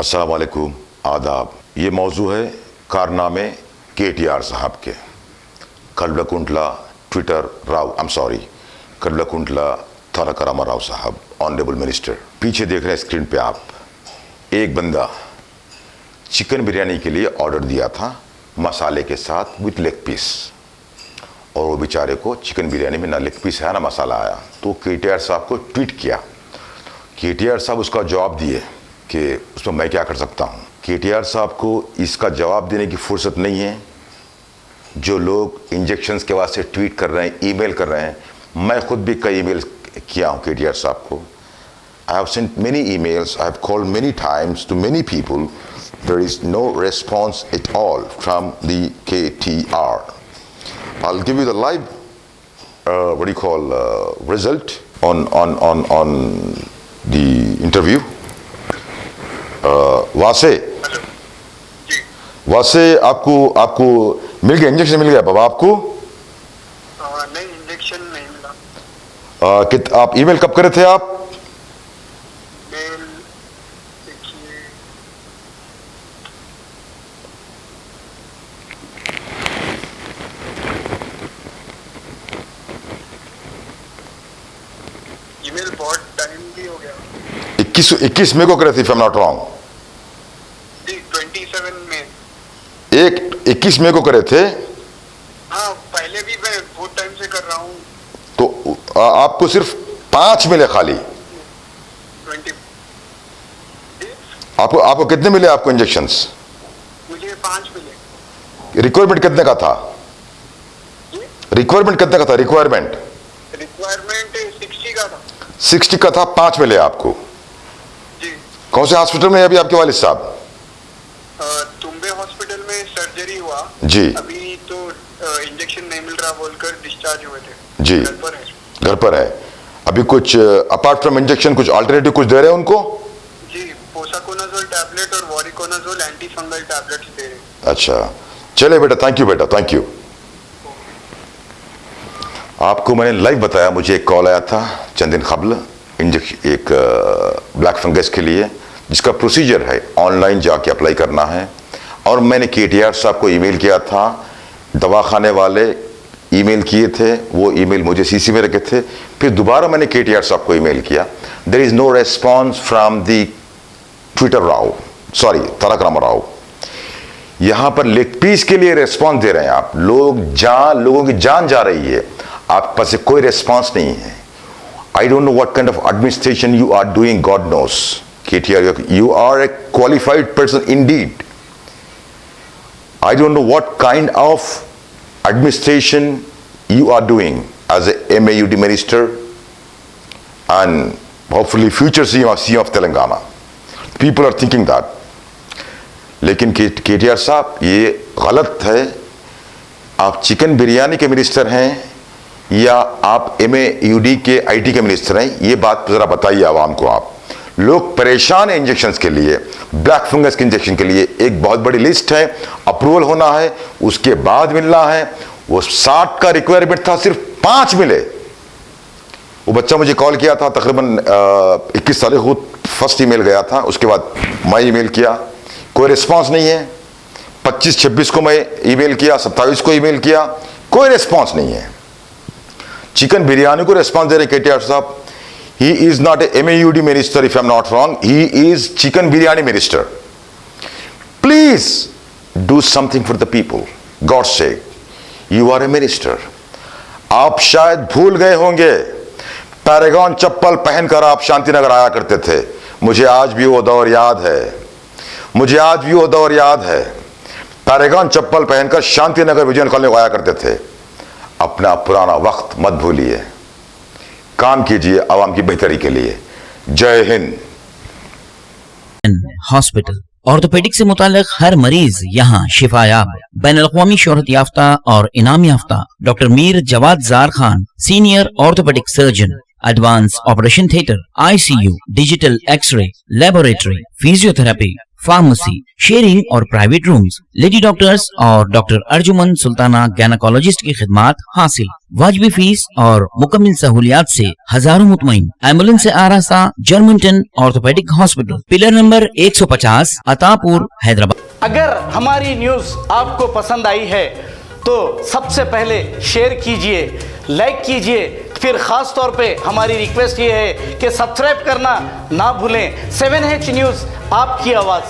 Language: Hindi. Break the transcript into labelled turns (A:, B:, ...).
A: अस्सलाम वालेकुम, आदाब। ये मौजू है कारनामे KTR साहब के। कल्वकुंटला ट्विटर राव, कल्वकुंटला तारक रामाराव साहब, ऑनरेबल मिनिस्टर। पीछे देख रहे हैं स्क्रीन पे आप, एक बंदा चिकन बिरयानी के लिए ऑर्डर दिया था मसाले के साथ विथ लेग पीस, और वो बेचारे को चिकन बिरयानी में ना लेग पीस आया ना मसाला आया। तो KTR साहब को ट्वीट किया। KTR साहब उसका जवाब दिए कि उसमें मैं क्या कर सकता हूँ। KTR साहब को इसका जवाब देने की फुर्सत नहीं है। जो लोग इंजेक्शंस के वास्ते ट्वीट कर रहे हैं, ईमेल कर रहे हैं, मैं खुद भी कई ईमेल किया हूँ KTR साहब को। I have sent many emails, I have called many times to many people. There is no response at all from the KTR. I'll give you the live, result on the interview. वासे आपको मिल गया, इंजेक्शन मिल गया बाबा आपको?
B: नहीं, इंजेक्शन नहीं मिला।
A: आप ईमेल कब करे थे आप?
B: मेल देखिए, ईमेल बहुत टाइम भी हो गया।
A: 21 मई को करे थे, if I'm not wrong।
B: जी, 27 में।
A: 21 मई को करे थे।
B: हाँ, पहले भी मैं बहुत टाइम से कर रहा हूँ।
A: तो आपको सिर्फ 5 मिले खाली?
B: 20।
A: आपको कितने मिले आपको इंजेक्शंस?
B: मुझे 5 मिले।
A: रिक्वायरमेंट कितने का था? रिक्वायरमेंट कितने का था? रिक्वायरमेंट
B: 60 का था।
A: 60 का था, 5 मिले आपको।
B: जी।
A: कौन से हॉस्पिटल में है अभी आपके वालिद साहब?
B: तुम्बे हॉस्पिटल में सर्जरी हुआ
A: जी।
B: अभी तो इंजेक्शन नहीं मिल रहा बोलकर डिस्चार्ज हुए थे।
A: जी, घर पर है अभी। कुछ अपार्ट फ्रॉम इंजेक्शन कुछ अल्टरनेटिव कुछ दे रहे हैं उनको?
B: जी, पोसाकोनाजोल टैबलेट और वॉरिकोनाजोल एंटी फंगल टैबलेट्स दे रहे हैं।
A: अच्छा, चले बेटा, थैंक यू बेटा, थैंक यू। आपको मैंने लाइव बताया, मुझे एक कॉल आया था चंद दिन कबल इंजेक्शन, एक ब्लैक फंगस के लिए, जिसका प्रोसीजर है ऑनलाइन जाके अप्लाई करना है। और मैंने KTR साहब को ईमेल किया था, दवाखाने वाले ईमेल किए थे, वो ईमेल मुझे CC में रखे थे। फिर दोबारा मैंने KTR साहब को ईमेल किया। There is no response from the Twitter Rao, Tarak Ramarao. यहाँ पर लेग पीस के लिए रेस्पॉन्स दे रहे हैं आप लोगों की जान जा रही है, आपके पास से कोई रेस्पॉन्स नहीं है। I don't know what kind of administration you are doing, God knows. KTR, you are a qualified person indeed. I don't know what kind of administration you are doing as a MAUD minister and hopefully future CM of Telangana. People are thinking that. लेकिन KTR साहब, ये गलत है। आप चिकन बिरयानी के मिनिस्टर हैं या आप MAUD के IT के मिनिस्टर हैं, ये बात जरा बताइए आवाम को आप। लोग परेशान हैं इंजेक्शंस के लिए, ब्लैक फंगस के इंजेक्शन के लिए। एक बहुत बड़ी लिस्ट है, अप्रूवल होना है, उसके बाद मिलना है। वो 60 का रिक्वायरमेंट था, सिर्फ 5 मिले। वो बच्चा मुझे कॉल किया था तकरीबन 21 तारीख को, फर्स्ट ईमेल गया था, उसके बाद मैं ईमेल किया, कोई रिस्पांस नहीं है। 25-26 को मैं ईमेल किया, 27 को ईमेल किया, कोई रिस्पांस नहीं है। चिकन बिरयानी को रिस्पांस दे रहे KTR साहब। He is not a MAUD minister, if I'm not wrong. He is chicken biryani minister. Please do something for the people. God's sake. You are a minister. आप शायद भूल गए होंगे, पैरागॉन चप्पल पहनकर आप शांतिनगर आया करते थे। मुझे आज भी वो दौर याद है। पैरागॉन चप्पल पहनकर शांतिनगर विजयन कॉलोनी को आया करते थे। अपना पुराना वक्त मत भूलिए, काम कीजिए आवाम की बेहतरी के लिए। जय हिंद।
C: हॉस्पिटल ऑर्थोपेडिक से मुताल्लिक हर मरीज यहाँ शिफायाब। बैनुल-अक़वामी शोहरत याफ्ता और इनाम याफ्ता doctor Mir Jawad Jar Khan, senior orthopaedic surgeon, advance operation theatre, ICU, digital x-ray, laboratory, physiotherapy, pharmacy, sharing और प्राइवेट रूम्स, लेडी डॉक्टर्स और डॉक्टर अर्जुमन सुल्ताना गैनाकोलॉजिस्ट की खिदमात हासिल। वाजबी फीस और मुकम्मल सहूलियात से हजारों मुतमईन। एम्बुलेंस से आरास्ता Germanton orthopaedic hospital, pillar number 150, Attapur, Hyderabad.
D: अगर हमारी न्यूज़ आपको पसंद आई है तो सबसे पहले शेयर कीजिए, लाइक कीजिए, फिर ख़ास तौर पे हमारी रिक्वेस्ट ये है कि सब्सक्राइब करना ना भूलें। 7H न्यूज़, आपकी आवाज़।